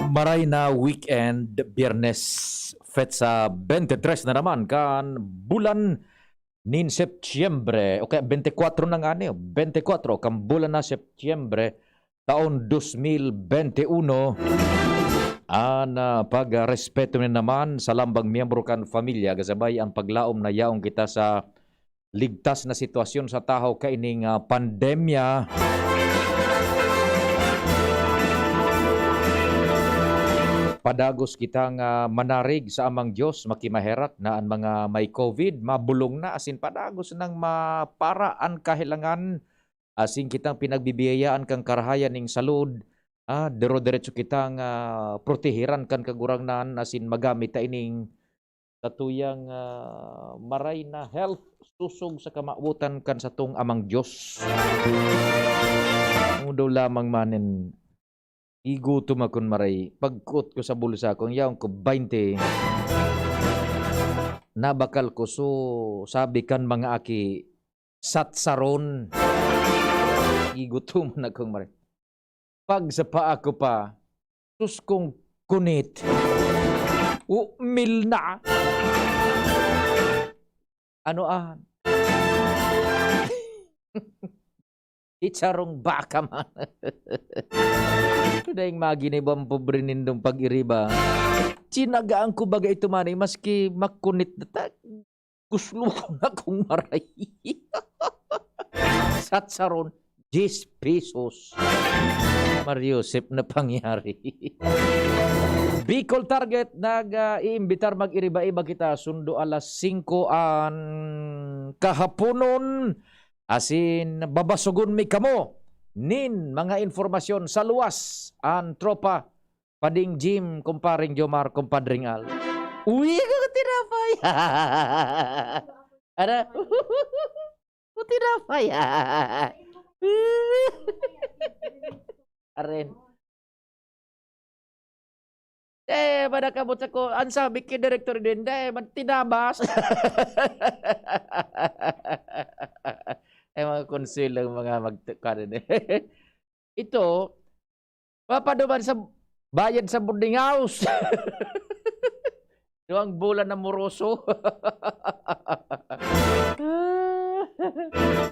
Maray na weekend, Biyernes, sa 23 na naman kan bulan nin Setyembre, o kaya 24 na nga niyo, 24 kan bulan na Setyembre, taon 2021. Pagrespeto na naman sa lambang miyembro kan pamilya, kasabay ang paglaom na yaong kita sa ligtas na sitwasyon sa tao kaining pandemya. Padagos kitang manarig sa amang Diyos, makimaherat na ang mga may COVID, mabulong na, asin padagos ng maparaan kahilangan, asin kitang pinagbibiyayaan kang karahayan ning salud, dero-derecho kitang protehiran kan kagurangnan, asin magamit ta ining katuyang maray na health, susog sa kamautan kan sa tung amang Diyos. Mudo lamang manin, igutom akong maray. Pagkut ko sa bulsa kung yaong ko 20, nabakal ko so sabi kan mga aki satsaron. Igutom na akong maray. Pag sa paa ko pa, sus kong kunit. Umil na. Ano Itsarong baka man. Ito na yung maginibang pobre nindong pag-iriba. Sinagaan ko bagay ito man, maski makunit na kuslo ko na kung maray. Satsaron, 10 pesos. Mariusip na pangyari. Bicol Target, nag-iimbitar mag-iriba-iba kita. Sundo alas 5 an kahaponon. Asin, babasugon mi kamo. Nin, mga informasyon sa luwas. Ang tropa, pading Jim, kumparing Jomar, kumpadring Al. Uwi ka tinapay. Ano? Tinapay. Aren. Pada kabut ako, ang sabi ki director din, tinabas. Mga konsil lang mga magkarin. Ito, papaduman sa bayad sa boarding house. Yung bulan na moroso.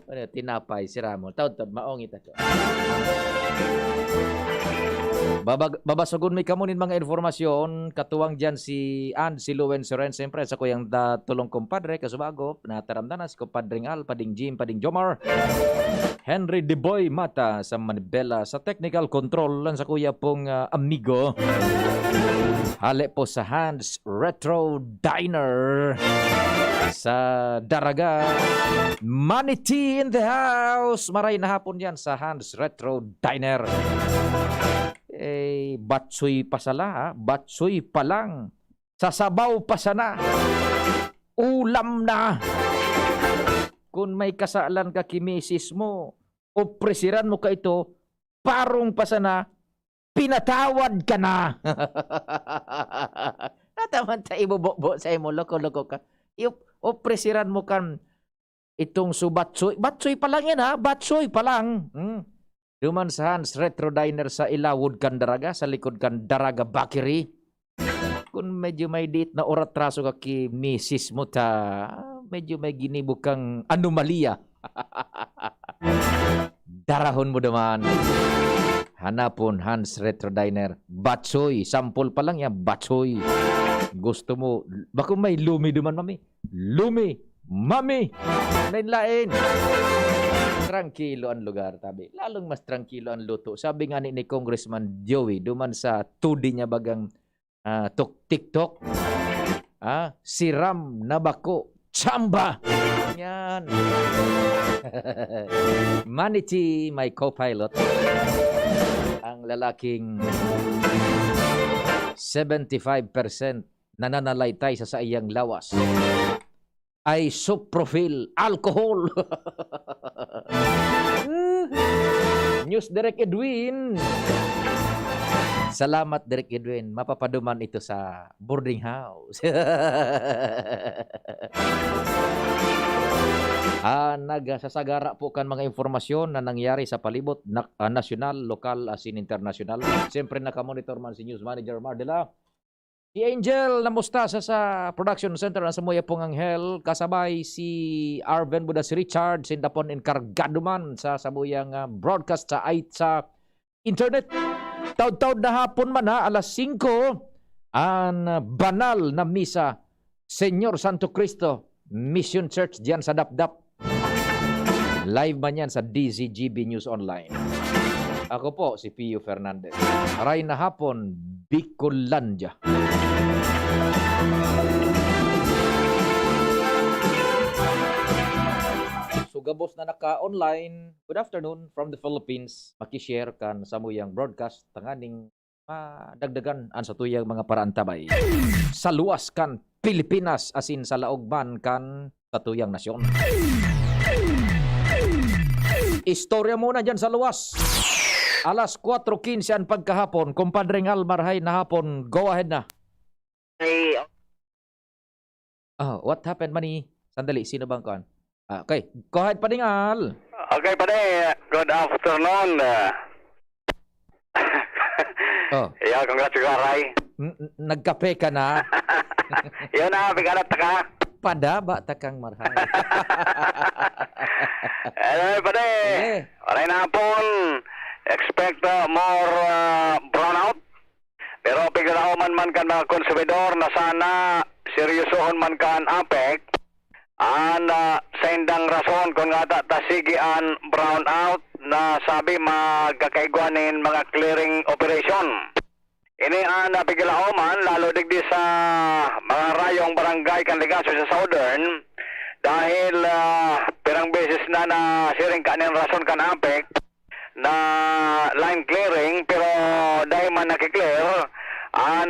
Tinapay si Ramon. Taon-taon, maong ito. Babasugon may kamunin mga informasyon. Katuwang dyan si Ann, si Luen, si Ren. Siyempre, sa kuyang tulong kumpadre, kasubago, nataramdanas, kumpadring Al, pading Jim, pading Jomar. Henry Deboy Mata sa Manibela. Sa technical control lang sa kuya pong amigo. Hali po sa Hans Retro Diner. Sa Daraga. Manatee in the house. Maray na hapon yan sa Hans Retro Diner. Batsoy pa sala, batsoy pa lang. Sasabaw pa sana. Ulam na. Kung may kasalan ka kimisis mo, o presiran mo ka ito, parong pa sana, pinatawad ka na. Nataman tayo ibubo sa imo, loko-loko ka. O presiran mo kan itong subatsoy. Batsoy pa lang yan ha, batsoy pa lang. Duman sa Hans Retro Diner sa Ilawod kan Daraga, sa likod kan Daraga Bakery. Kung medyo may date na oratraso ka ki misis mo ta, medyo may ginibog kang anomalya. Darahon mo naman. Hanapon Hans Retro Diner. Batsoy, sample pa lang yan, batsoy. Gusto mo, baka may lumi duman, mami? Lumi, mami, lain-lain. Tranquilo ang lugar, tabi. Lalong mas tranquilo ang luto. Sabi nga ni Congressman Joey, duman sa 2D niya bagang TikTok. Siram na bako, tsamba. Yan. Manatee, my co-pilot. Ang lalaking 75% nananalaytay sa iyang lawas ay Suprofil alcohol. News Direct Edwin. Salamat, Direk Edwin. Mapapaduman ito sa boarding house. Nagsasagara po kan mga informasyon na nangyari sa palibot nasyonal, lokal, as in international. Siyempre nakamonitor man si News Manager Mardela. Si Angel namusta sa production center ng Samoya Pong Anghel. Kasabay si Arven Budas Richard. Sindapon enkargado man sa Samuyang broadcast sa internet. Taud-taud na hapon man alas 5 ang banal na misa Senyor Santo Cristo Mission Church diyan sa Dapdap. Live man yan sa DZGB News Online. Ako po si Pio Fernandez. Aray na hapon, Bicolandia. Sugabos na naka-online. Good afternoon from the Philippines. Makishare kan sa muyang broadcast tanganing madagdagan an sa tuyang mga paraan tabay. Sa luwas kan Pilipinas asin sa laogban kan sa tuyang nasyon. Istorya muna dyan sa luwas. Alas 4:15 ang pagkahapon. Kumpadring Almarhay na hapon. Go ahead na. Hey, What happened, Manny? Sandali, sino bang kuhan? Okay, go ahead, Padingal. okay pare, good afternoon. Yeah, congrats Garay. Nagkape ka na? Yun na, bigalat ka. Padaba takang marhay. Anyway pare, alay na hapon. Expect more brownout. Pero pigalaw man kan mga konsumidor na sana seryosohon man kan APEC. Sa indang rason kung nga tasigian brownout na sabi magkakaigwanin mga clearing operation. Ini napigilao man lalo digdi sa mga rayong barangay kan Ligasyo sa Southern dahil pirang beses na siring kanin rason kan APEC na line clearing pero dahil man nakiklear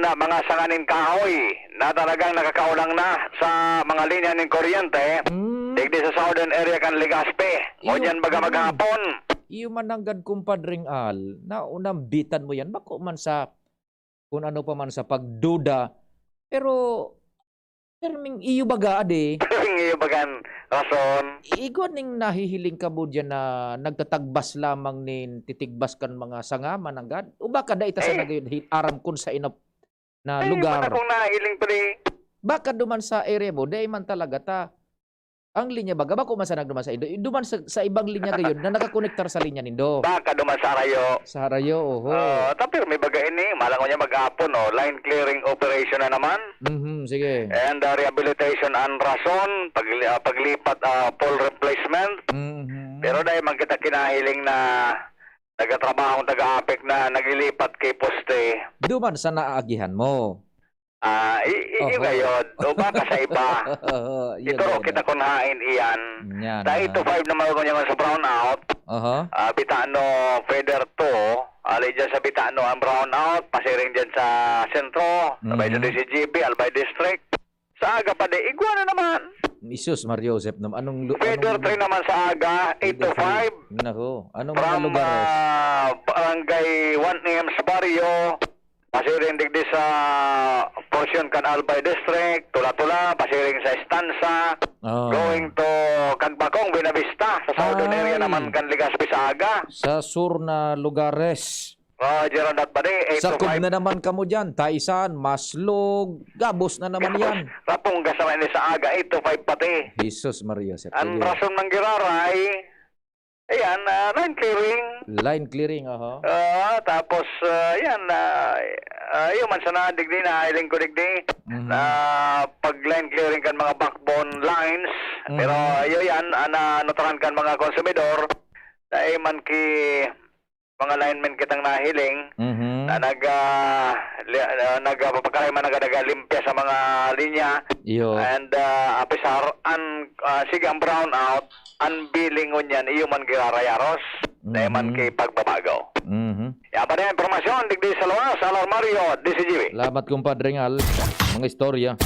mga sanganin kahoy na talagang nakakaulang na sa mga linya ng kuryente digdi sa southern area kan Legazpi o dyan baga maghapon. Iyo mananggad kumpadring Al na unang bitan mo yan bako man sa kung ano pa man sa pagduda pero ming iyo baga ade iyo bagan rason igod ning nahihiling ka mo dyan na nagtatagbas lamang nin titigbas kan mga sanga mananggad o baka da ita sa nagayon aram kun sa inap na lugar kung nahiling pa baka duman sa area mo day man talaga ta ang linya baga bako man sa nagduman sa indo duman sa ibang linya gayon na nakakonektar sa linya nindo baka duman sa Arayo oho tapi may baga ini malango niya maghapon line clearing operation na naman sige and rehabilitation and rason paglipat pole replacement pero dahil man kita kinahiling na nagatrabaho taga-APEC na naglilipat kay poste duman sa naagihan mo ngayon o baka sa iba ito kita kunain iyan dahil ito 5 naman ko niya sa brownout Bitano Feather 2 alay dyan sa Bitano ang brownout pasiring dyan sa sentro sabay sa DCGB Albay District sa aga pa iguana naman Isus Mario Joseph anong Feather 3 naman sa aga 8 to 5 nako anong mga lugares barangay 1AM sa barrio pasiring digdi sa portion kan Albay District, Tula-Tula, pasiring sa Estansa, going to Kagbakong, Binavista, sa southern area naman kan Legazpi sa aga. Sa sur na lugares. Jeron dat pade, 8 to 5. Sakop na naman kamo dyan, Taisan, Maslog, Gabos na naman yan. Rapong gasama ni sa aga, 8 to 5 pati. Jesus Maria. Ang rason ng giraray, ayan, line clearing, tapos, ayan, yung man sana digdi na hiling ko digdi na pag line clearing kan mga backbone lines pero ayo yan notaran kan mga konsumidor dahil man ki mga linemen kitang nahiling na nagpapakaray man nagalimpya sa mga linya and apisar sige ang brownout ang billing yan iyo man girarayaros dahil man kay pagbabagaw. Yan pa rin informasyon, digdi sa luwas, Alarmario, DCGB. Salamat kumpadre Ngal, mga istorya.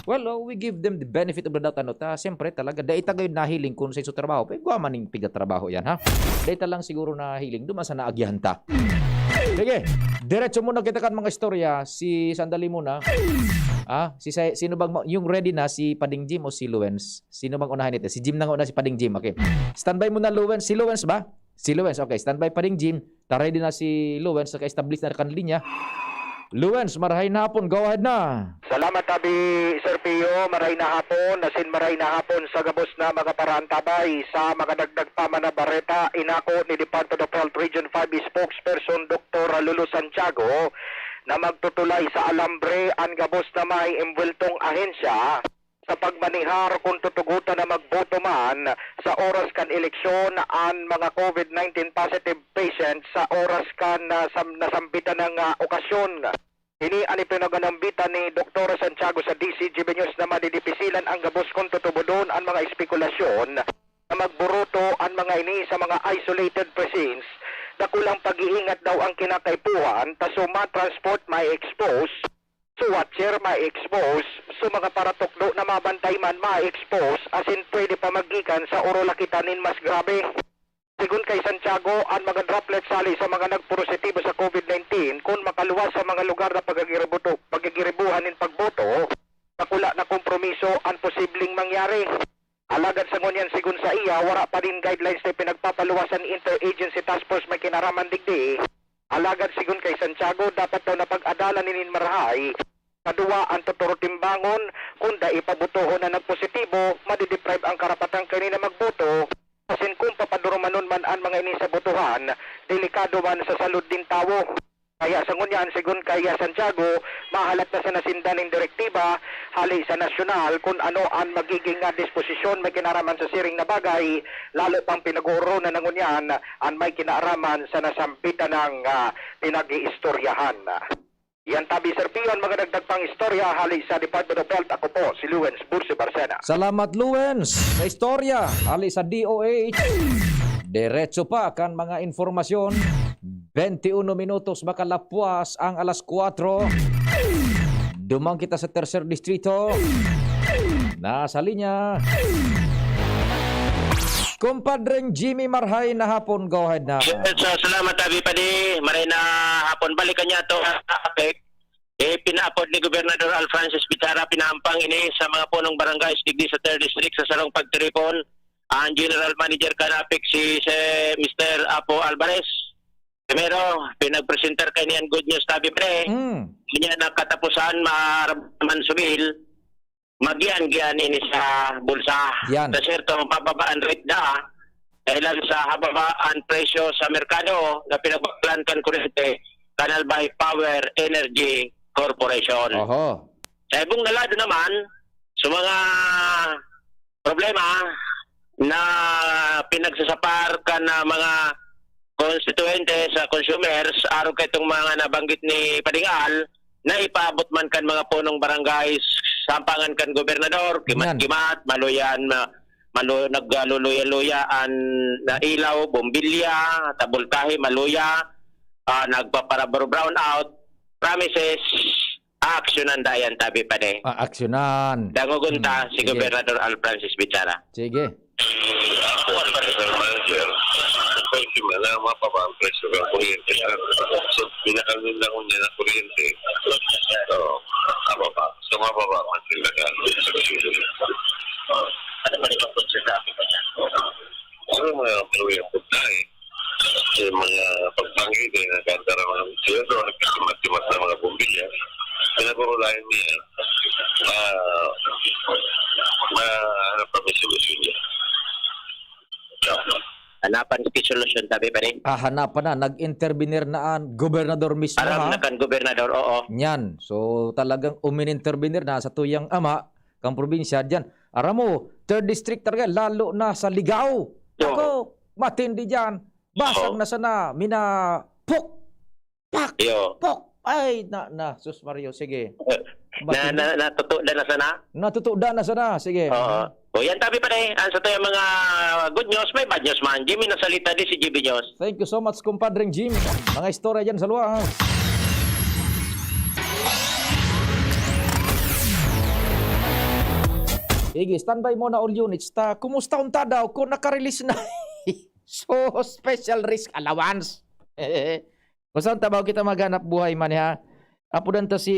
Well, we give them the benefit of the doubt. Siyempre talaga, dahil gayon nahiling kung sa iso trabaho, guwa maning piga trabaho yan ha. Dahil lang siguro nahiling, duman sa naagyahan ta. Sige, Diretso muna kita kan mga istorya. Si sandali muna. Sino bang yung ready na si Pading Jim o si Luwens? Sino bang unahin ito? Si Jim na nga una, si Pading Jim. Okay. Standby muna Luwens. Si Luwens ba? Si Luwens. Okay. Standby Pading Jim. Ready na si Luwens. Naka-establish na kan linya. Luwens, marahay na hapon. Go ahead na. Salamat tabi Sir Pio, maray na hapon, nasin maray na hapon sa gabos na mga paraan tabay sa mga dagdag pa man na bareta, inako ni Department of Health Region 5 spokesperson Dr. Lulu Santiago na magtutulay sa alambre ang gabos na may imbultong ahensya sa pagmanihar kung tutugutan na magboto man sa oras kan eleksyon ang mga COVID-19 positive patients sa oras kan nasambitan ng okasyon. Ini ani pinaganambitan ni Dr. Santiago sa DCGB News na madidipisilan ang gabos kung tutubudon ang mga espekulasyon na magburuto ang mga ini sa mga isolated precincts na kulang pag-iingat daw ang kinakaipuhan taso ma-transport may expose so watcher may expose so mga paratukdo na mabantay man may expose asin pwede pa magikan sa orolakitanin mas grabe. Sigun kay Santiago, ang mga droplet sali sa mga nagpositibo sa COVID-19 kung makaluwas sa mga lugar na pagagiribuhan ng pagboto, makula na kompromiso ang posibleng mangyari. Alagad sa ngunyan sigun sa iya, wala pa din guidelines na pinagpapaluwasan interagency task force may kinaraman digdi. Alagad sigun kay Santiago, dapat daw na pag-adalan ninin marahay, kadua ang tuturo timbangon, kung da ipabutohon na nagpositibo, madideprive ang karapatang kanina magboto, asin kung papadurumanon man ang mga ini sa botohan, delikado man sa salud din tawo. Kaya sa ngunyan, sigun kaya Santiago, mahalat na sa nasindan ng direktiba, hali sa nasyonal kung ano ang magiging disposisyon may kinaraman sa siring na bagay, lalo pang pinag-uuro na nangunyan ang may kinaraman sa nasampitan ng pinag-iistoryahan. Yan tabi Sir Pion, mga dagdag pang istorya, hali sa Department of Health. Ako po, si Luwens Burse Barcena. Salamat Luwens sa istorya. Ali sa DOH. Diretso pa kan mga informasyon. 21 minutos makalapwas ang alas 4. Dumang kita sa tercer distrito. Nasa linya. Kumpadreng Jimmy Marhay na hapon, go ahead na. So, salamat Abi Padi. Maray na hapon balikan niya to apek. Pinaapod ni Gobernador Al Francis Bichara pinahampang ini sa mga punong barangay digdi sa 3rd District sa Sarong Pagtiripon. Ang General Manager kanapik si Mr. Apo Alvarez. Primero, pinagpresenter kay niyan good news tabi pre. Kanya na katapusan maaraman subil. Magyan-gyan ini sa bulsa. Yan. Kasi ito, mapababaan rate na dahil sa hababaan presyo sa merkado na pinagbalan kan kuryente Canal by Power Energy Corporation. Oho. Sa ibong nalado naman, sa mga problema na pinagsasapar ka na mga konstituente sa consumers, araw ka itong mga nabanggit ni Padingal, na ipaabot man kan mga punong barangay sampangan kan gobernador kimat-kimat maluyan nagluluya-luyaan na ilaw bombilya tabultahe maluya nagpaparabaro brown out promises aksyonan dayan tabi pa de Aksyonan. dangugunta si Sige. Gobernador Al Francis Bichara. Sige. Ako ang personal manager, pagsimala, mapaba ang presyo ng kuryente. So, pinakalun lang ko niya na kuryente. So, mapaba. So, mapaba ang sila ka. Ano ba ito po sa Ano mga maluya po tayo? Yung mga pagpangit na nagkantara mga sila doon, nagkasimat-simat na mga bumbilya. Pinagurulayan niya. Hanap ang solusyon niya. hanapan si solusyon tabi pa rin. Hanapan na, nag-intervenir na ang gobernador mismo. Aram na kan gobernador, oo. Yan. So talagang uminintervenir na sa tuyang ama kang probinsya diyan. Aram mo, 3rd district talaga lalo na sa Ligao. Ako, matindi diyan. Basag na sana mina pok. Pak. Yo. Pok. Ay na sus Mario, sige. Natutuda na sana? Natutuda na sana, sige. Oo. O yan tabi pa rin. Ang sa tayo mga good news, may bad news man. Jimmy, nasalita din si GB News. Thank you so much, kumpadreng Jim. Mga istorya dyan sa luwas. Sige, standby muna all units. Kumusta unta daw kung nakarelease na? So, special risk allowance. Kung saan tabaw kita maghanap buhay man ha. Apo dan to si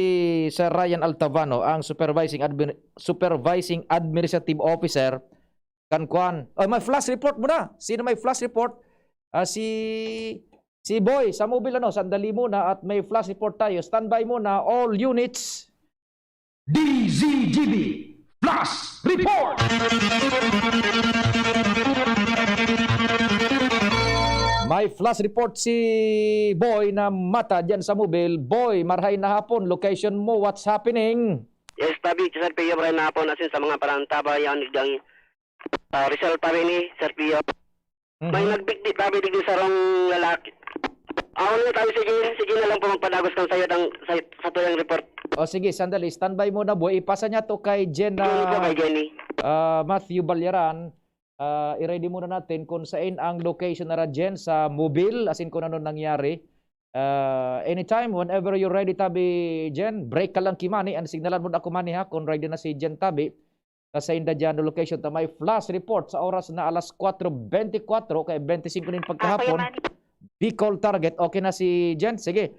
Sir Ryan Altavano, ang supervising administrative officer kan kuan. Oh, may flash report muna. Sino may flash report? Si Boy sa mobile ano, sandali muna at may flash report tayo. Standby muna all units. DZGB Flash Report. May flash report si Boy na mata dyan sa mobile. Boy, marhay na hapon. Location mo, what's happening? Yes, tabi, Sir Pio, maray na po nasin sa mga parang tabayan ng Rizal pa rin ni Sir Pio. May nagbigdi, tabi digdi sa rong lalaki. Ako na tabi si Gina lang po magpadagos kang sayo sa tuyang report. O sige, sandali. Standby muna, Boy. Ipasa niya to kay Jen Jenny po, kay Jenny. Matthew Balyaran. I-ready muna natin kung saan ang location na Jen sa mobile, as in kung ano nangyari. Anytime, whenever you're ready, tabi Jen, break ka lang kimani, and signalan mo na ako mani ha, kung ready na si Jen tabi. Sa inda dyan na location, ta may flash report sa oras na alas 4:24, kaya 25 din pagkahapon. Bicol target, okay na si Jen? Sige.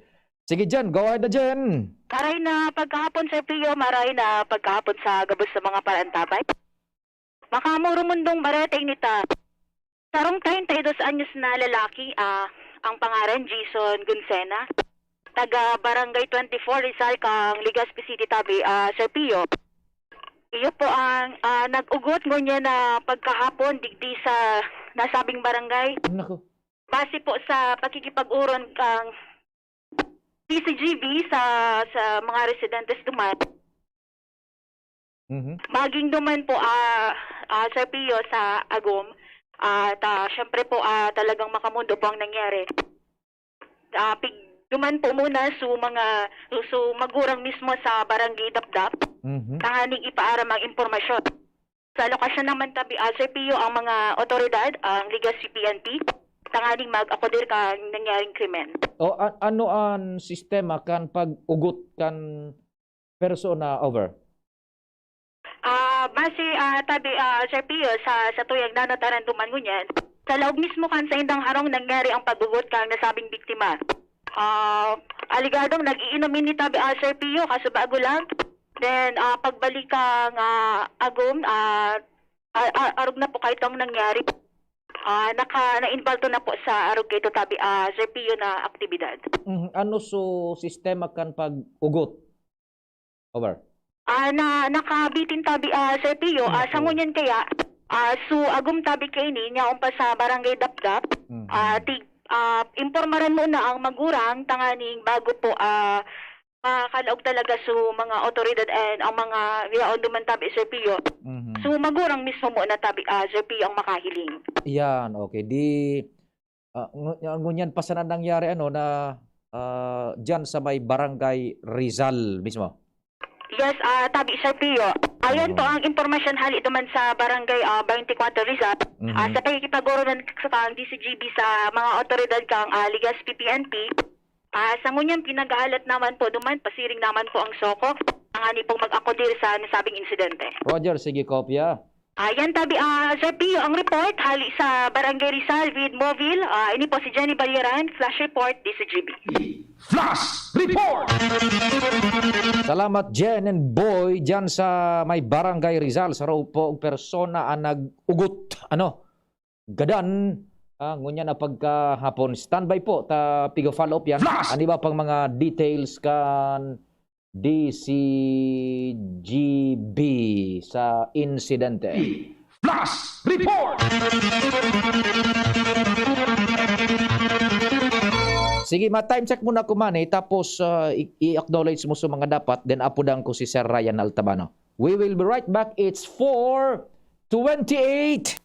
Sige Jen, go ahead na Jen. Maray na pagkahapon, Sir Pio, maray na pagkahapon sa gabos sa mga parantabay. Makamuro mundong barating nita. Sarong 32 anyos na lalaki, ang pangaran Jason Gunsena. Taga Barangay 24 Rizal kang Legazpi City tabi, Sir Pio. Iyo po ang nag-ugot ngunya na pagkahapon digdi sa nasabing barangay. Naku. Base po sa pagkikipag-uron kang PCGB sa mga residentes duman. Maging duman po Sir Pio sa Agom at syempre po talagang makamundo po ang nangyari. Duman po muna magurang mismo sa barangay Dapdap. Tanganing ipaaram ang impormasyon. Sa lokasyon naman tabi Sir Pio ang mga otoridad, ang Legazpi PNP, tanganing mag-akodir ka nangyaring krimen. O ano ang sistema kan pag-ugot kan persona over? Base tabi Sir Pio sa tuyang nanataran duman ngunyan, sa loob mismo kan sa indang harong nangyari ang pag-ugot kang nasabing biktima. Aligadong nag-iinumin ni tabi Sir Pio kaso bago lang. Then pagbalik kang Agom, arog na po kayo itong nangyari. Na-involve na po sa arog kayo tabi Sir Pio na aktibidad. Ano so sistema kan pag-ugot? Over. Nakabitin tabi Sir Pio, sa ngunyan kaya, Agom tabi kayo niya umpa sa barangay Dapdap, impormaran muna ang magurang tanganing bago po makakalaog talaga sa mga otoridad and ang mga yaon duman tabi Sir Pio. So magurang mismo muna tabi Sir Pio ang makahiling. Yan, okay. Ngunyan pa sa nangyari na dyan sa may barangay Rizal mismo. Yes, tabi Sir Pio. Ayan po ang impormasyon hali duman sa barangay 24 Rizal. Sa pagkikipag-urunan sa DCGB sa mga otoridad kang Legazpi PNP. Sa ngunyan pinag-aalat naman po duman, pasiring naman po ang soko. Ang ani pong mag-akodir sa nasabing insidente. Roger, sige kopya. Yan tabi Sir Pio, ang report hali sa Barangay Rizal with Mobile. Ini po si Jenny Balyaran, Flash Report, DCGB. Flash Report! Salamat Jen and Boy dyan sa may Barangay Rizal. Sa raw po persona ang nag-ugot. Gadan. Ngunya na pagkahapon. Standby po. Pigo-follow up yan. Ano ba pang mga details kan DCGB sa insidente? Flash Report! Sige, time check muna kumani. Tapos i-acknowledge mo sa mga dapat. Then apudang ko si Sir Ryan Altabano. We will be right back. It's 4:28.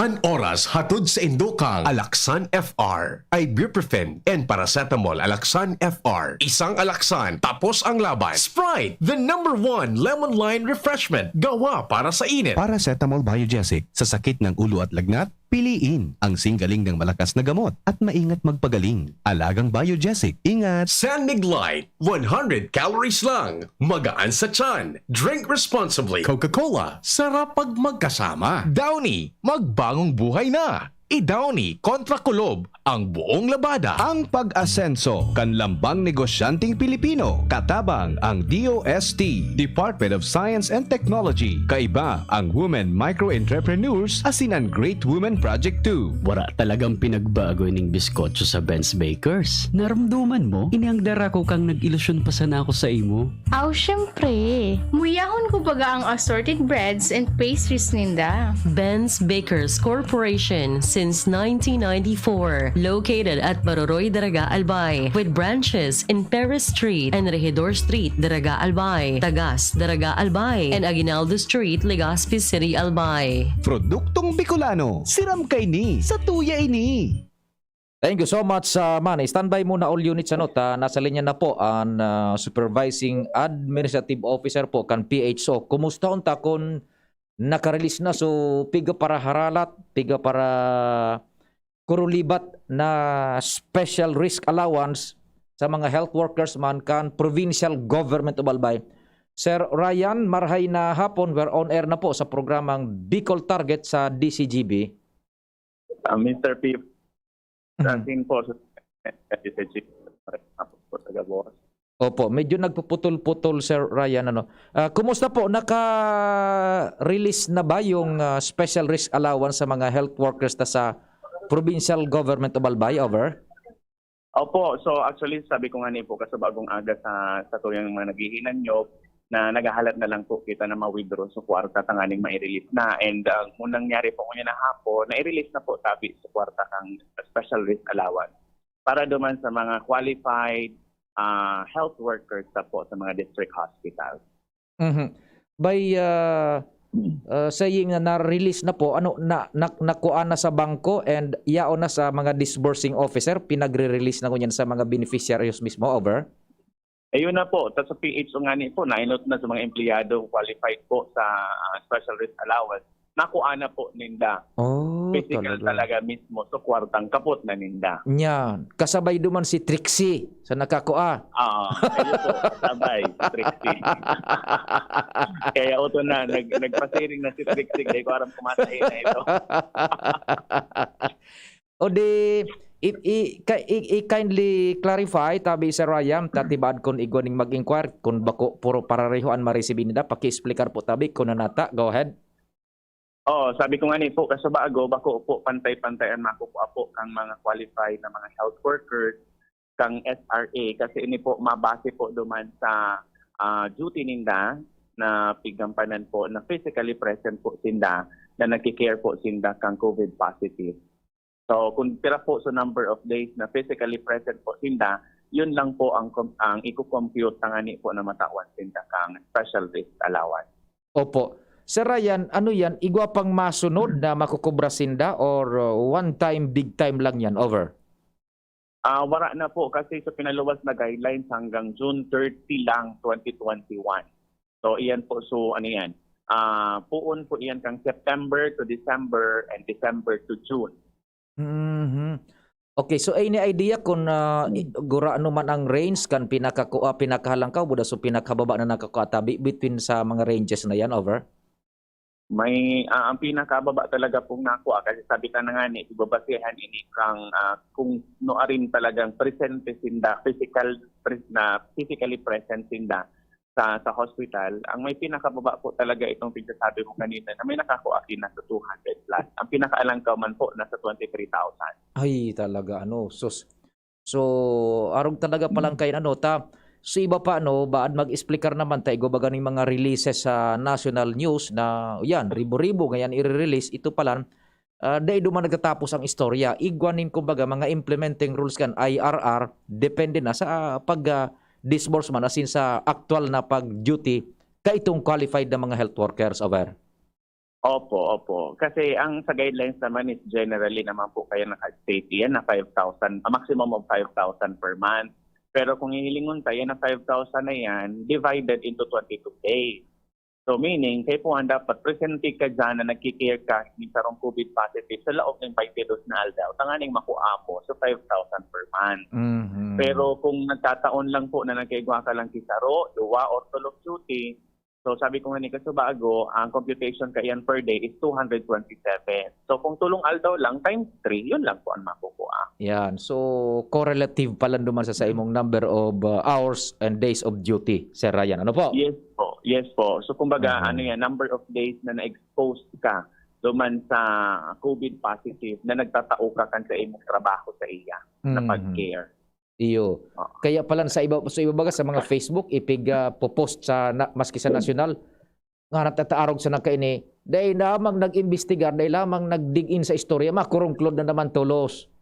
An oras hatod sa Indokang Alaksan FR, Ibuprofen and Paracetamol Alaksan FR. Isang Alaksan tapos ang laban. Sprite, the #1 lemon lime refreshment gawa para sa init. Paracetamol Biogesic, sa sakit ng ulo at lagnat, piliin ang singgaling ng malakas na gamot at maingat magpagaling. Alagang Biogesic, ingat! San Mig Light, 100 calories lang. Magaan sa tiyan. Drink responsibly. Coca-Cola, sarap pag magkasama. Downy, magbagong buhay na. Idawni kontra kulob ang buong labada. Ang pag-asenso kan lambang negosyanteng Pilipino. Katabang ang DOST, Department of Science and Technology. Kaiba ang Women Micro-Entrepreneurs asin ang Great Women Project 2. Wala talagang pinagbago ning biskotso sa Ben's Bakers. Naramduman mo? Iniangdara ko kang nag-ilusyon pa sana ako sa imo. Aw, syempre. Muyahon ko baga ang assorted breads and pastries ninda. Ben's Bakers Corporation since 1994, located at Baroroy, Daraga, Albay, with branches in Perez Street and Regidor Street, Daraga, Albay, Tagas, Daraga, Albay, and Aguinaldo Street, Legazpi City, Albay. Produktong Bicolano. Siram kay ni. Sa tuya ini. Thank you so much, Manny. Standby muna all units. Nasa linya na po ang Supervising Administrative Officer po kan PHO. Kumusta unta kung naka-release na? So, piga para haralat, piga para kurulibat na special risk allowance sa mga health workers man kan Provincial Government of Albay. Sir Ryan, marhay na hapon. We're on air na po sa programang Bicol Target sa DCGB. Mr. P. Francis po sa DCGB. Opo, medyo nagpuputol-putol, Sir Ryan. Kumusta po? Naka-release na ba yung special risk allowance sa mga health workers sa Provincial Government of Albay? Over? Opo, so actually sabi ko nga po kasi bagong aga sa tuyang mga naghihinan nyo na nagahalat na lang po kita na ma-withdraw sa kwarta tanganing ma-release na. And kung nangyari po ngayon na hapon, na-release na po tabi sa kwarta kang special risk allowance para duman sa mga qualified health workers po sa mga district hospitals. By saying na na-release na po, nakuha na sa bangko and yao na sa mga disbursing officer, pinagre-release na ko yan sa mga beneficiaries mismo, over? Ayun na po, sa PHO nga po, na-inot na sa mga empleyado qualified po sa special risk allowance. Nakuha na po ninda. Oh, physical talaga mismo. So, kwartang kapot na ninda. Yan. Kasabay duman si Trixie sa nakakuha. Ayun po, kasabay si Trixie. Kaya ito na, nagpasiring na si Trixie. Kaya ko aram kumatay na ito. O di, i-kindly clarify, tabi Sir Ryan, tatibad kung igwaning mag-inquire, kung bako puro pararehoan maresibin nila, paki-explicar po tabi kung nanata. Go ahead. Sabi ko nga po, kasi bako po, pantay-pantayan makukuha po kang mga qualified na mga health workers, kang SRA, kasi ini po, mabase po duman sa duty ninda na pigampanan po, na physically present po sinda, na nagkikare po sinda kang COVID positive. So, kung tira po sa number of days na physically present po sinda, yun lang po ang i-compute tangani po na matawan sinda kang special risk allowance. Opo. Sir Ryan, ano yan? Igwa pang masunod na makukubra sinda or one time, big time lang yan? Over. Wala na po kasi sa pinaluwas na guidelines hanggang June 30 lang, 2021. So, iyan po. So, ano yan? Puon po iyan kang September to December and December to June. Okay, so any idea kung gura ano man ang range kan pinakahalang ka buda so pinakababa na nakakatabi between sa mga ranges na yan? Over. May ang pinakababa talaga pong nakuha kasi sabi ka na nga ni ibabasihan ini kang kung noarin talagang presente sinda physically present sinda sa hospital. Ang may pinakababa po talaga itong pinagsasabi ko kanina na may nakakuha na sa 200 plus. Ang pinakaalang ka man po nasa 23,000. Ay talaga so arog talaga palang kayo So iba pa baad mag-explicar naman tayo baga ng mga releases sa national news na yan, ribo-ribo ngayon i-release, ito pala dahil duman nagtatapos ang istorya, igwanin kumbaga mga implementing rules kan IRR, depende na sa pag-disbursement asin sa actual na pag-duty ka itong qualified na mga health workers. Over. Opo. Kasi ang sa guidelines naman is generally naman po kayo naka-state yan na 5,000, maximum of 5,000 per month. Pero kung hihilingon tayo na 5,000 na yan, divided into 22 days. So meaning, kayo po ang dapat presente ka dyan na nagkikare ka sa COVID positive sa loob ng 22 na aldaw. Tanganing makuha mo so 5,000 per month. Pero kung nagkataon lang po na nagkaigwa ka lang kisaro, 2 or 3 duty, So sabi ko nga ni Kasubago, ang computation kayan per day is 227. So kung tulong aldaw lang times 3, yun lang po ang makukuha. Yan. So, correlative pala duman sa imong number of hours and days of duty, Sir Ryan. Ano po? Yes po, yes po. So kumbaga, Mhm. ano yan, number of days na na-expose ka duman sa COVID positive na nagtatao ka kan sa imong trabaho sa iya na Mhm. pag-care. Iyo. Kaya pala sa iba baga sa mga Facebook ipig popost sa maski sa nasyonal nga natataarog sa nakaini dahil lamang nag-imbestigar dahil lamang nag-dig-in sa istorya makurungklod na naman tulos.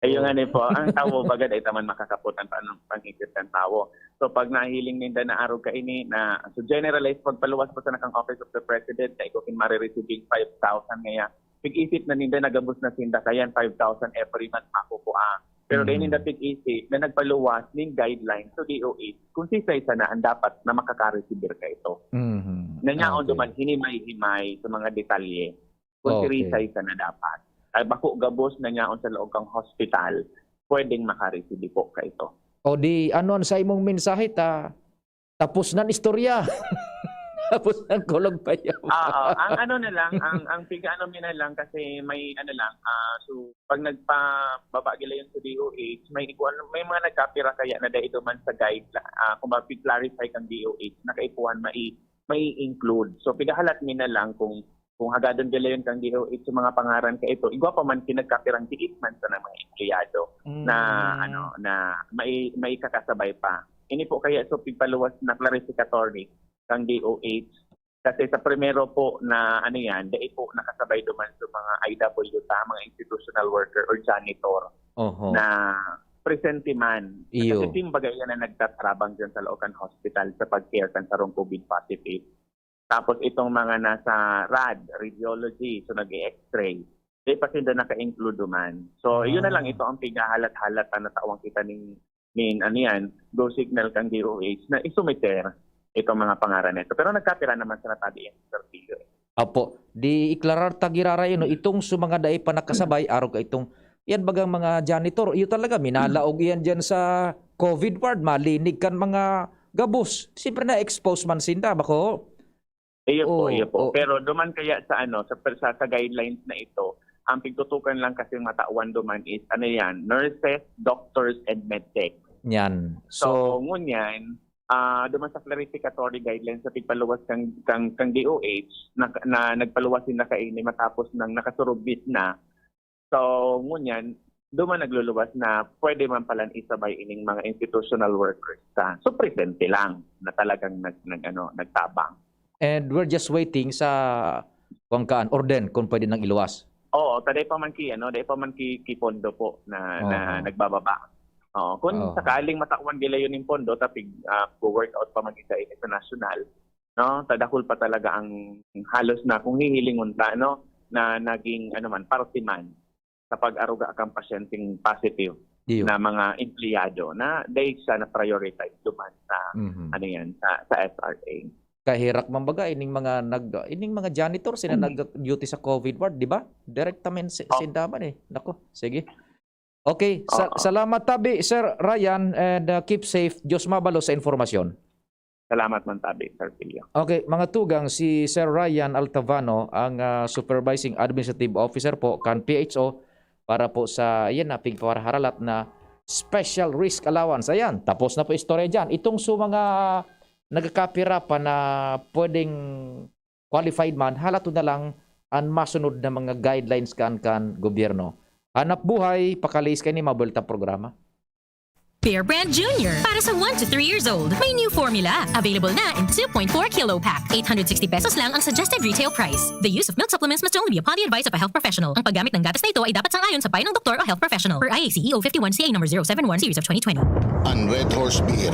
Ayun nga ni po, ang tao bagad ay taman makakaputan pa ng pangikit ng tao. So pag nahiling ninda na araw ka ini na so generalize pagpaluwas po sa nakang Office of the President na ikaw kin marireceive 5,000 ngaya. Pig-isip na ninda nagabos na sinda kayan 5,000 every month makukuha. Pero dahil ninda pig-isip na nagpaluwas ning guidelines to DOH kung isa-isa na ang dapat na makaka-receive ka ito. Mhm. Nanyaon Okay. duman hinimay-himay sa mga detalye kung Okay. isa-isa na dapat. Ay bako gabos nanyaon sa loob kang hospital, pwedeng maka-receive po ka ito. O di anon sa imong mensahe tapos na istorya. Tapos na kulog pa yaw. Ang ano na lang, ang piga-ano mi na lang kasi may ano lang, so pag nagpababa gila yung sa DOH, may mga nagkapira kaya na dahil man sa guide, kung ma-clarify kang DOH, nakaipuan may include. So pigahalat mi na lang kung hagadon gila yun kang DOH sa mga pangaran ka ito, igwa pa man kinagkapirang tiit man sa mga empleyado na ano na may kakasabay pa. Ini po kaya so pigpaluwas na clarificatory kang DOH kasi sa primero po na ano yan, dahil po nakasabay duman sa mga IW mga institutional worker or janitor Oho. na presente man. Iyo. Kasi team bagay yan na nagtatrabang dyan sa Loocan Hospital sa pag-care kan sa COVID positive. Tapos itong mga nasa radiology, so nag-i-x-ray. Di pa sila naka-include duman. So yun na lang, ito ang pigahalat-halat na tawang kita ng ano yan, go signal kang DOH na isumiter itong mga pangaran nito. Pero nagkapira naman sa natadi yung servilyo. Apo, di iklarar tagirara yun, no? Itong mga daay pa nakasabay, araw ka itong, yan bagang mga janitor, iyo talaga, minalaog yan dyan sa COVID ward, malinig kan mga gabos. Siyempre na expose man sinda, bako. Iyo po, Oo, iyo oo. po. Pero duman kaya sa sa guidelines na ito, ang pigtutukan lang kasi matawan duman is ano yan, nurses, doctors, and medtech. Yan. So, ngunyan, duman sa clarificatory guidelines sa pigpaluwas kang DOH na nagpaluwas din na kaini matapos nang nakasurubit na. So, ngunyan, duman nagluluwas na pwede man pala isabay ining mga institutional workers sa so presente lang na talagang nagtabang. And we're just waiting sa wangkaan orden kung pwede nang iluwas. Oo, taday pa man ki pondo po na nagbababa. Oo, kung Oo. sakaling matakwan gila yun yung pondo tapig go-workout pa man isa international, no? Tadakul pa talaga ang halos na kung hihilingon ta no na naging parte man sa pag-aruga kang pasyenteng positive Diyo. na mga empleyado na dahil siya na prioritize duman sa Mhm. sa SRA. Kahirak man baga ining mga janitor sila nag-duty sa COVID ward, di ba? Direktamen sindaman eh. Nako, sige. Okay, salamat tabi Sir Ryan and keep safe. Diyos mabalo sa informasyon. Salamat man tabi, Sir Pilio. Okay, mga tugang si Sir Ryan Altavano ang Supervising Administrative Officer po kan PHO para po sa pigpapaharalat na Special Risk Allowance. Ayan, tapos na po istorya dyan. Itong mga nagkakapira pa na pwedeng qualified man, halato na lang ang masunod na mga guidelines kan gobyerno. Hanap buhay, pakalis kayo ni Mabulta programa. Bear Brand Junior. Para sa 1 to 3 years old, may new formula. Available na in 2.4 kilo pack. 860 pesos lang ang suggested retail price. The use of milk supplements must only be upon the advice of a health professional. Ang paggamit ng gatas na ito ay dapat sangayon sa payo ng doktor o health professional. Per IACEO 51CA number 071 series of 2020. Ang Red Horse Beer,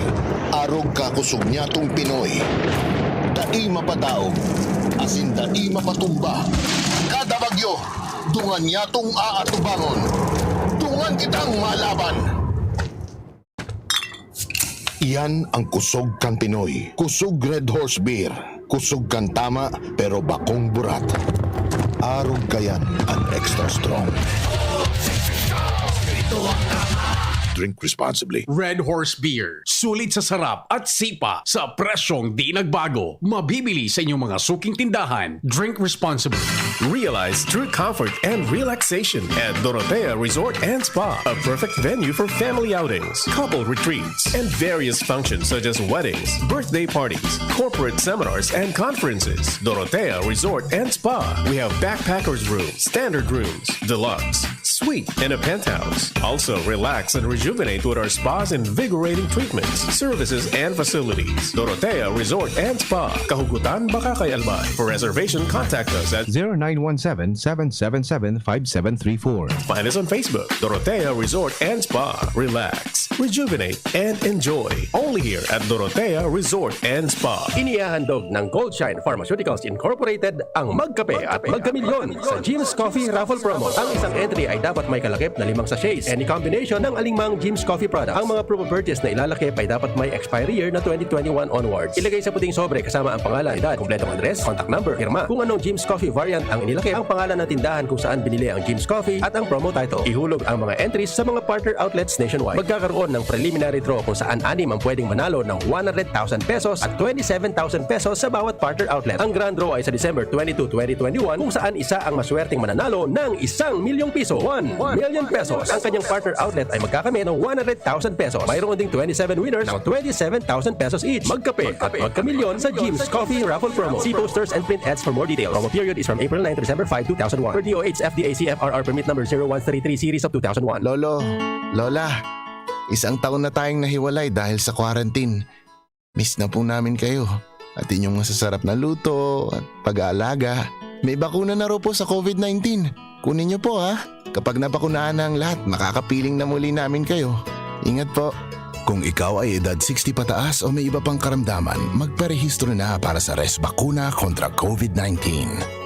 arog kakusog niya tong Pinoy. Dai mapadaog, asin dai mapatumba. Kada bagyo, dungan niya tong aatubangon. Dungan kitang malaban. Iyan ang kusog kang Pinoy. Kusog Red Horse Beer. Kusog kang tama pero bakong burat. Arog kayan ang extra strong. Drink responsibly. Red Horse Beer. Sulit sa sarap at sipa sa presyong di nagbago. Mabibili sa inyong mga suking tindahan. Drink responsibly. Realize true comfort and relaxation at Dorotea Resort and Spa, a perfect venue for family outings, couple retreats, and various functions such as weddings, birthday parties, corporate seminars, and conferences. Dorotea Resort and Spa. We have backpackers rooms, standard rooms, deluxe, suite, and a penthouse. Also, relax and rejuvenate with our spa's invigorating treatments, services, and facilities. Dorotea Resort and Spa, Kahugutan, Bakakay, Albay. For reservation, contact us at 0917-777-5734. Find us on Facebook, Dorotea Resort and Spa. Relax, rejuvenate, and enjoy. Only here at Dorotea Resort and Spa. Inihahandog ng Goldshine Pharmaceuticals Incorporated ang Magkape at Magkamilyon sa Jim's Coffee Raffle Promo. Ang isang entry ay dapat may kalakip na 5 sachets. Any combination ng alingmang Jim's Coffee products. Ang mga proof of purchase na ilalakip ay dapat may expiry year na 2021 onwards. Ilagay sa puting sobre kasama ang pangalan, edad, kompletong address, contact number, firma, kung anong Jim's Coffee variant ang inilakip, ang pangalan ng tindahan kung saan binili ang Jim's Coffee at ang promo title. Ihulog ang mga entries sa mga partner outlets nationwide. Magkakaroon ng preliminary draw kung saan 6 ang pwedeng manalo ng 100,000 pesos at 27,000 pesos sa bawat partner outlet. Ang grand draw ay sa December 22, 2021 kung saan isa ang maswerteng mananalo ng 1,000,000 piso. 1 million pesos. Ang kanyang partner outlet ay magkakamit ng 100,000 pesos. Mayroon ding 27 winners ng 27,000 pesos each. Magkape at magkamilyon sa Jim's Coffee Raffle Promo. See posters and print ads for more details. Promo period is from April 9 to December 5, 2001. Per DOH FDA CFRR permit number 0133 series of 2001. Lolo, Lola, isang taon na tayong nahiwalay dahil sa quarantine. Miss na po namin kayo at inyong masasarap na luto at pag-aalaga. May bakuna na raw po sa COVID-19. Kunin niyo po ha. Kapag nabakunahan na ang lahat, makakapiling na muli namin kayo. Ingat po. Kung ikaw ay edad 60 pataas o may iba pang karamdaman, magparehistro na para sa Res Bakuna kontra COVID-19.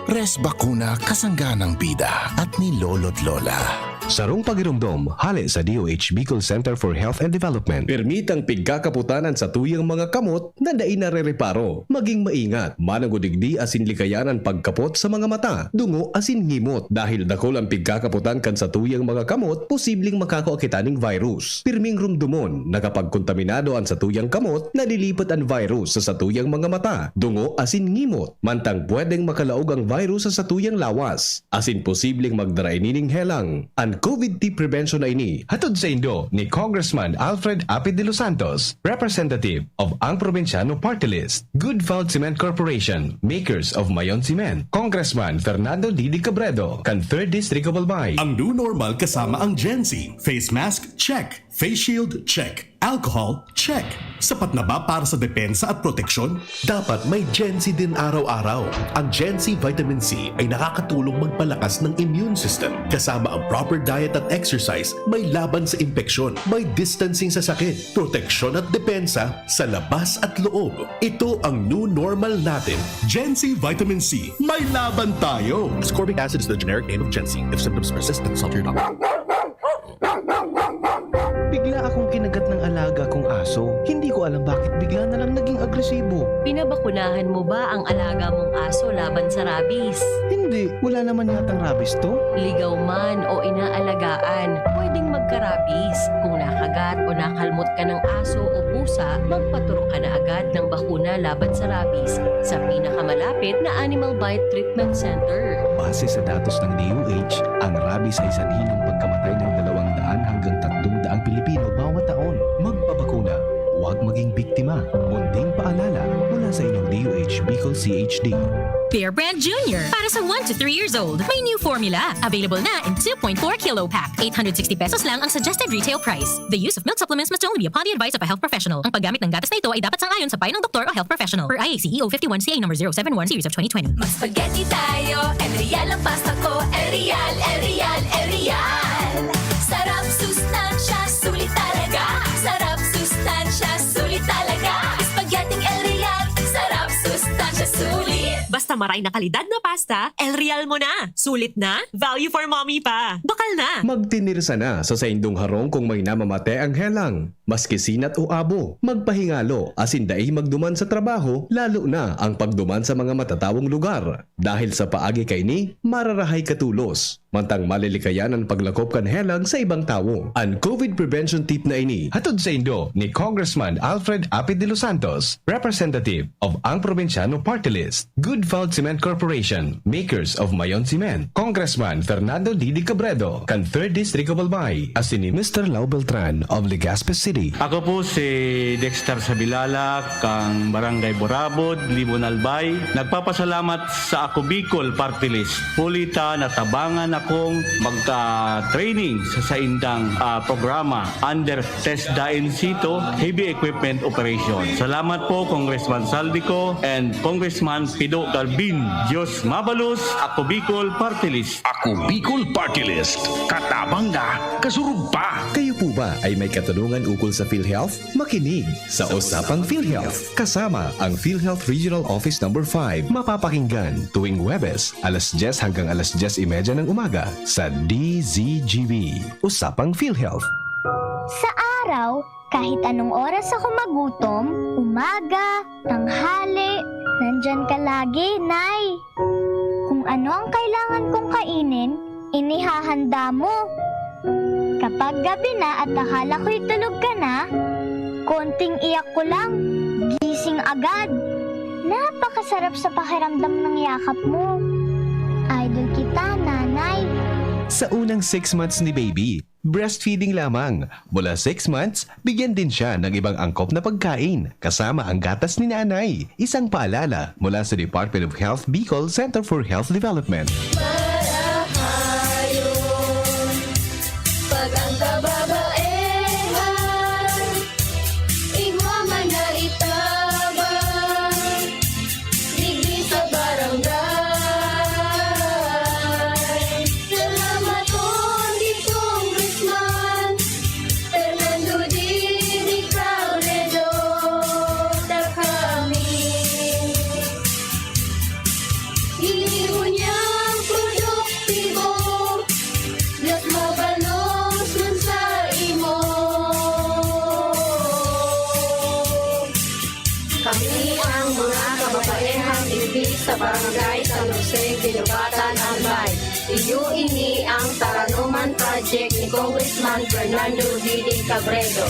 Res Bakuna, kasangga ng bida at ni Lolo't Lola. Sarong pagirumdom, hali sa DOH Bicol Center for Health and Development. Permitang pigkakaputanan sa tuyang mga kamot na dai narereparo. Maging maingat, managudigdi asin likayanan pagkapot sa mga mata, dungo asin ngimot. Dahil dakol ang pigkakaputan kan sa tuyang mga kamot, posibleng makakaakitaning virus. Pirming rumdumon, nakapagkontaminado ang sa tuyang kamot, nalilipat ang virus sa tuyang mga mata, dungo asin ngimot. Mantang pwedeng makalaog ang virus sa tuyang lawas, asin posibleng magdarainining helang. Ang COVID-19 prevention na ini Hatod sa Indo ni Congressman Alfred Apid de los Santos, representative of Ang Provinciano Party List, Good Fault Cement Corporation, makers of Mayon Cement, Congressman Fernando Didi Cabredo, kan 3rd District of Albay. Ang new normal kasama ang Gen-Z. Face mask, check. Face shield, check. Alcohol, check. Sapat na ba para sa depensa at proteksyon? Dapat may Gen-Z din araw-araw. Ang Gen-Z Vitamin C ay nakakatulong magpalakas ng immune system. Kasama ang proper diet at exercise, may laban sa impeksyon, may distancing sa sakit, proteksyon at depensa sa labas at loob. Ito ang new normal natin. Gen-Z Vitamin C. May laban tayo! Ascorbic acid is the generic name of Gen-Z. If symptoms persist, consult your doctor. Bigla akong kinagat ng alaga kong aso. Hindi ko alam bakit bigla na lang naging agresibo. Pinabakunahan mo ba ang alaga mong aso laban sa rabies? Hindi, wala naman yatang rabies to. Ligaw man o inaalagaan, pwedeng magka-rabies. Kung nakagat o nakalmot ka ng aso o pusa, magpaturo ka na agad ng bakuna laban sa rabies sa pinakamalapit na Animal Bite Treatment Center. Base sa datos ng DOH, ang rabies ay sanhi ng pagkamatay ng 200 hanggang 300 Pilipino bawat taon. Magpabakuna, huwag maging biktima. Munding paalala mula sa inyong DOH Bicol CHD. Bear Brand Junior. Para sa 1 to 3 years old, may new formula. Available na in 2.4 kilo pack. 860 pesos lang ang suggested retail price. The use of milk supplements must only be upon the advice of a health professional. Ang paggamit ng gatas na ito ay dapat sang-ayon sa payo ng doktor o health professional. Per IACEO 51 CA number 071 series of 2020. Mag spaghetti tayo, El Real ang pasta ko. El Real, El Real, El Real. Sarap, sustansya, sulit talaga. Sarap, sustansya, sulit talaga. Spaghetti El Real, sarap, sustansya, sulit. Basta maray na kalidad na pasta, El Real mo na. Sulit na, value for mommy pa. Bakal na. Magtinirsa na sa saindong harong kung may namamate ang helang. Maski sinat o abo, magpahingalo asin dai magduman sa trabaho, lalo na ang pagduman sa mga matatawong lugar. Dahil sa paagi kay ni, mararahay katulos. mantang malilikayan ang paglakop kan helang sa ibang tao. Ang COVID prevention tip na ini hatod sa Indo ni Congressman Alfred Apid de los Santos, representative of ang Provinciano Party List, Good Fault Cement Corporation, makers of Mayon Cement, Congressman Fernando Didi Cabredo, kan 3rd District of Albay, asin ni Mr. Lau Beltran of Legazpi City. Ako po si Dexter Sabilala, kang Barangay Borabod, Libon Albay. Nagpapasalamat sa Ako Bicol Party List. Pulita natabangan akong magka-training sa indang programa under TESDA in situ Heavy Equipment Operation. Salamat po Congressman Saldico and Congressman Pido Galvin. Diyos mabalus, Ako Bicol Party List. Ako Bicol Party List. Katabang na, kasurug pa. Kayo po ba ay may katanungan ukol sa PhilHealth? Makinig sa Usapang PhilHealth. Kasama ang PhilHealth Regional Office No. 5. Mapapakinggan tuwing Huwebes, alas 10 hanggang alas 10:30 ng umaga sa DZGB. Usapang PhilHealth. Sa araw, kahit anong oras ako magutom, umaga, tanghali, nandyan ka lagi, Nay. Kung ano ang kailangan kong kainin, inihahanda mo. Kapag gabi na at akala ko'y tulog ka na, konting iyak ko lang, gising agad. Napakasarap sa pakiramdam ng yakap mo. Idol kita, Nanay. Sa unang 6 months ni baby, breastfeeding lamang. Mula 6 months, bigyan din siya ng ibang angkop na pagkain, kasama ang gatas ni nanay. Isang paalala mula sa Department of Health Bicol Center for Health Development. Pag ang kababaehan, igwa man na itabang, digdi sa barangay. Salamat po ni Congressman Fernando Didi Cabredo, na kami iniho niyang produktibo. Diyos mabalos man sa imo. Kami ang mga kababaehang ibig sa barangay San Jose, Ginubatan, Albay. Iyo ini ang Taranuman Project ni Congressman Fernando Didi Cabredo.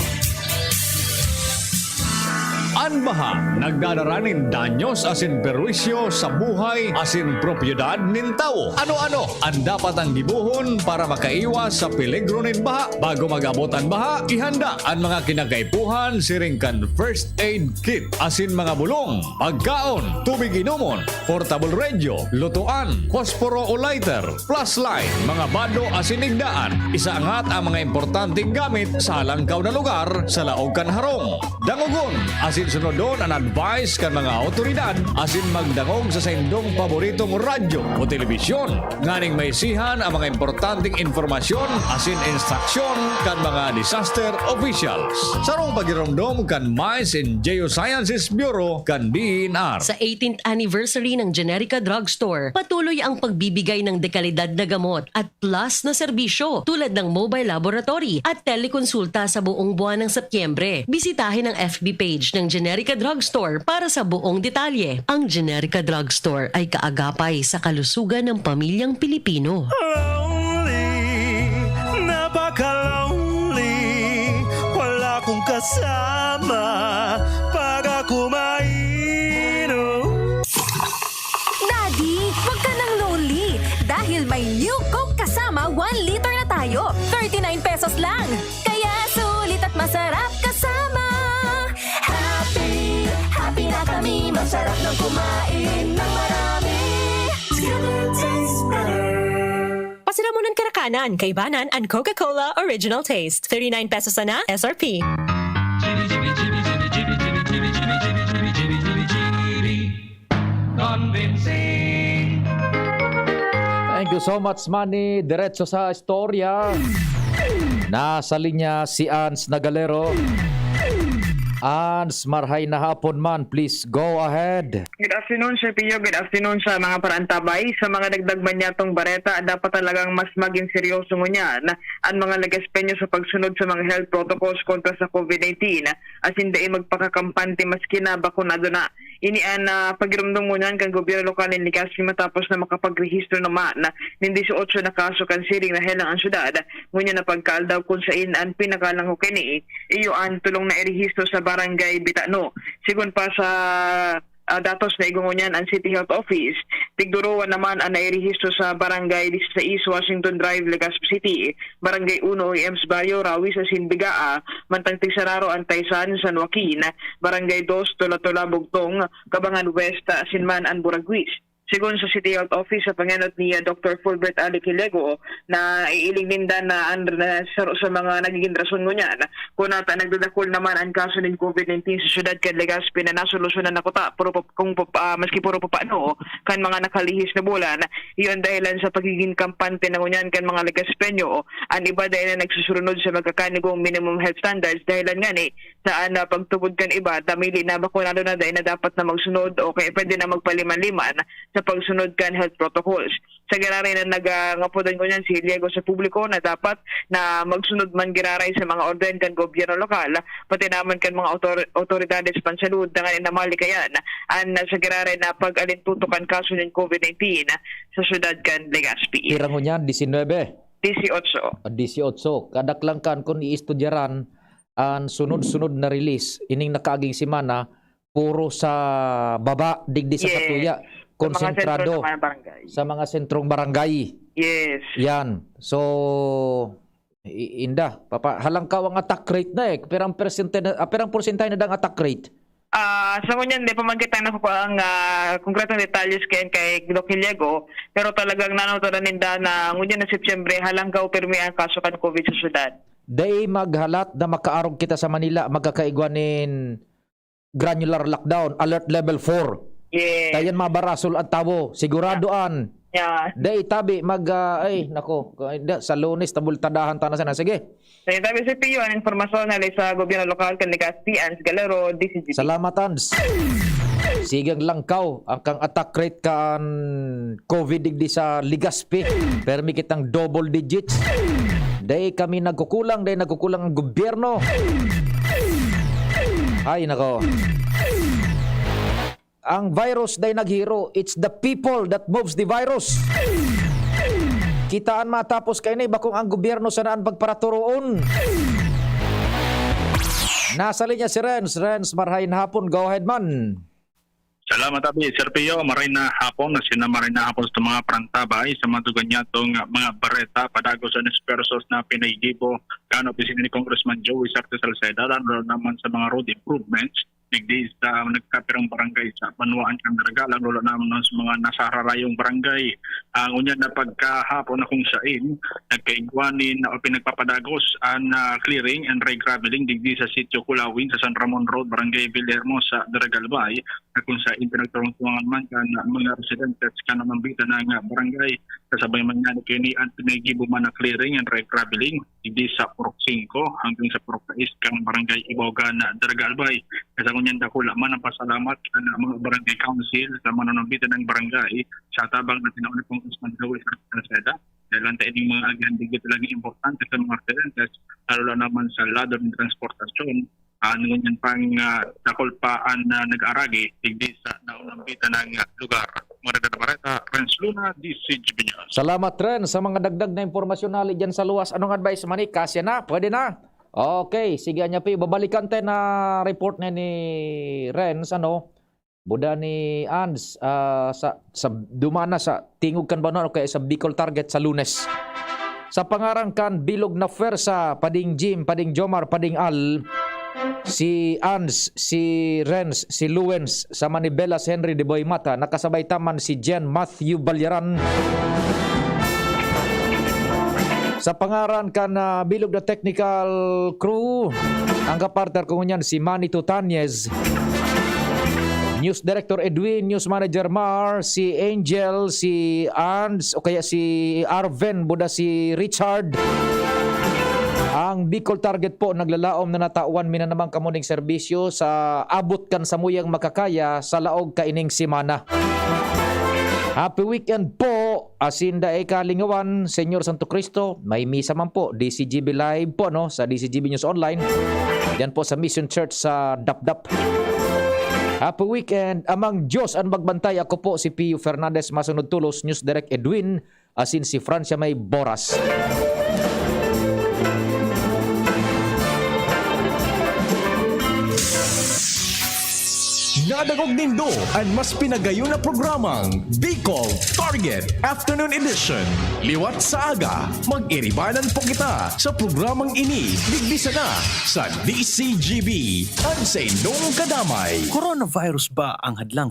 Anbaha, nagdadaranin danyos asin perwisyo sa buhay asin propiedad nin tao. Ano-ano ang dapat ang gibuhon para makaiwas sa peligro nin baha? Bago mag-abot ang baha, ihanda ang mga kinagaipuhan siring kan first aid kit asin mga bulong, pagkaon, tubig inumon, portable radio, lutuan, posporo o lighter, flashlight, mga bado asin igdaan. Isaangat ang mga importanteng gamit sa halangkaw na lugar sa laog kan harong. Dangugon asin sunodon ang advice kan mga otoridad asin magdangog sa saindong paboritong radyo o telebisyon. Nganing may sihan ang mga importanteng informasyon asin instruksyon kan mga disaster officials. Sarong pagiromdom kan Mines and Geosciences Bureau kan DNR. Sa 18th anniversary ng Generica Drugstore, patuloy ang pagbibigay ng dekalidad na gamot at plus na serbisyo tulad ng mobile laboratory at telekonsulta sa buong buwan ng Setyembre. Bisitahin ang FB page ng Generica Drugstore para sa buong detalye. Ang Generica Drugstore ay kaagapay sa kalusugan ng pamilyang Pilipino. Napaka-lonely, wala akong kasama pag ako mainom. Daddy, wag ka nang lonely dahil may New Coke kasama 1 liter na tayo. 39 pesos lang. Kaya sulit at masarap kasama. Happy, happy na kami. Masarap nang kumain ng marami. Tastes better. Pasira mo ng Karakanan, Kaibanan, and Coca-Cola Original Taste. 39 pesos na SRP. Thank you so much, Manny. Diretso sa istorya. Nasa linya si Ans Nagalero. Ans, marhay na hapon man. Please go ahead. Good afternoon, Sir Pio. Good afternoon sa mga parantabay. Sa mga nagdagman niya tong bareta, dapat talagang mas maging seryoso mo niya na ang mga lagaspenyo sa pagsunod sa mga health protocols kontra sa COVID-19. As hindi magpakakampante maski na bakunado na. inian na pagiramdam mo niyan kang gobyerno lokal ni Legazpi matapos na makapagrehistro naman na hindi 18 na kaso kan siring na helang ang syudad. Ngunya na pagkaldaw kung sa inan pinakalang hukini, iyo ang tulong na irehistro sa barangay Bitano. Sigun pa sa datos na igungunyan ang City Health Office, tigduruan naman ang nairehistro sa barangay 16 Washington Drive, Legazpi City, barangay 1 Ems Barrio, Rawi sa Sinbigaa, mantang Tigsararo, Antaysan, San Joaquin, barangay 2 Tula-Tula, Bugtong, Kabangan West, Sinman, and Buraguis. Sigun sa City Health Office sa panganod ni Dr. Fulbert Ali Quilego na iiling ninda na sa mga nagiging rason mo niyan. Kung nata nagdadakol naman ang kaso ng COVID-19 sa syudad kan Legazpi na nasolusyonan na kuta maski puro paano kan mga nakalihis na bulan. Iyon dahilan sa pagiging kampante na ngunyan kan mga Legazpenyo. Ang iba dahil na nagsusunod sa magkakanigong minimum health standards dahilan nga ni saan na pagtubod kan iba damili na bakunado na dahil na dapat na magsunod o kaya pwede na magpaliman-liman sa pagsunod kan health protocols. Sa giraray na nag-ngapodan ko niyan si Diego sa publiko na dapat na magsunod man giraray sa mga orden kan gobyerno lokal, pati naman kan mga otoridades pansalud na nga namalikayan ang sa giraray na pag-alintutukan kaso ng COVID-19 sa syudad kan Legazpi. Tirang mo niyan, 19. 18. 18. Kadaklang kan kung iistudyaran ang sunod-sunod na release, ining nakaging simana, puro sa baba, digdi sa Katuya. Konsentrado sa mga sentrong barangay. Yes. Yan. So, inda. Halangkaw ang attack rate na Perang porsyentahe na dang attack rate. Sa ngunyan, di pa magkita na ko ang konkretong detalles kay Doc Quilego, pero talagang nanotoran ninda na ngunyan na Setyembre halangkaw permi ang kaso kan COVID sa syudad. Day maghalat na makaarog kita sa Manila, magkakaigwanin granular lockdown, alert level 4. Yes. Tayan mabarasol at tabo, siguradoan. Yeah. Day tabi sa Lunes tabultadahan ta na sana. Sige. Tayo tabi sa PIO ang informasyon na sa gobyerno lokal kan Legazpi, Ans Galero, DCGP. Salamat, Ans. Sigang langkaw ang kang attack rate kan COVID digdi sa Legazpi. Permi kitang double digits. Day kami nagkukulang ang gobyerno. Ay nako. Ang virus day naghiro, it's the people that moves the virus. Kitaan matapos kay ni bakong ang gobyerno sanaan pagparaturoon. Nasa linya si Renz. Renz, marhain hapon. Go ahead man. Salamat abi, Sir Pio. Maray na hapon sa mga prantabay sa madugan niya itong mga bareta padago sa dispersos na pinaygibo kan opisina ni Congressman Joey Sartes Salceda lalo naman sa mga road improvements digdi sa nagkapirang barangay sa Panuan kan Daragalan lalo naman sa mga nasararayong barangay. Ang unya na pagkahapon na kung sain nagkaigwanin o pinagpapadagos ang clearing and regraveling digdi sa sitio Kulawin sa San Ramon Road, Barangay Villermosa, Daragalbay na kung sain pinagturong-tungan man kan mga residentes ka naman bita ng barangay kasabay man nga ni ang pinagibo man na clearing and regraveling digdi sa Purok 5 hanggang sa Purok 6 kang Barangay Iboga na Daragalbay. Kasama niyan dakula man ang pasalamat ng mga barangay council sa mananambitan ng barangay sa tabang na tinauna pong Congressman Joey Sartes Salceda. Dahil ang taining mga agyan digit lang importante sa mga residentes lalo naman sa lado ng transportasyon. Ngunyan pang takulpaan na nag-aragi digdi sa naunambitan ng lugar. Maragada Bareta, Renz Luna, DCGB News. Salamat, Renz, sa mga dagdag na impormasyon na dyan sa luwas. Anong advice man Kasya na? Pwede na? Okay, sige niya pi. Babalikan tayo na report na ni Renz, buda ni Ans sa dumana sa tingog kan ba o kaya sa Bicol Target sa Lunes. Sa pangarangkan bilog na fersa pading Jim, pading Jomar, pading Al, si Ans, si Renz, si Luens, sa Manibelas Henry de Boy Mata, nakasabay taman si Jen Matthew Balyaran. Sa pangaran kan bilog na technical crew, ang kapartner ko ngunyan si Manny Tutanyez, News Director Edwin, News Manager Mar, si Angel, si Ans, o kaya si Arven, buda si Richard. Ang Bicol Target po naglalaom na natawan mina namang kamuning serbisyo sa abot kan sa muyang makakaya sa laog kaining simana. Happy weekend po, asinda kalingawan, Senyor Santo Cristo. May misa man po, DCGB Live po, sa DCGB News Online. Yan po sa Mission Church sa Dapdap. Happy weekend. Amang Diyos ang magbantay. Ako po si Pio Fernandez, masunod tulos, News Direct Edwin, asin si Francia May Boras. Nadagog nindo ang mas pinagayon na programang Bicol Target Afternoon Edition. Liwat sa aga, mag-iribanan po kita sa programang ini. Digbisa na sa DCGB. Ang sa inyong kadamay. Coronavirus ba ang hadlang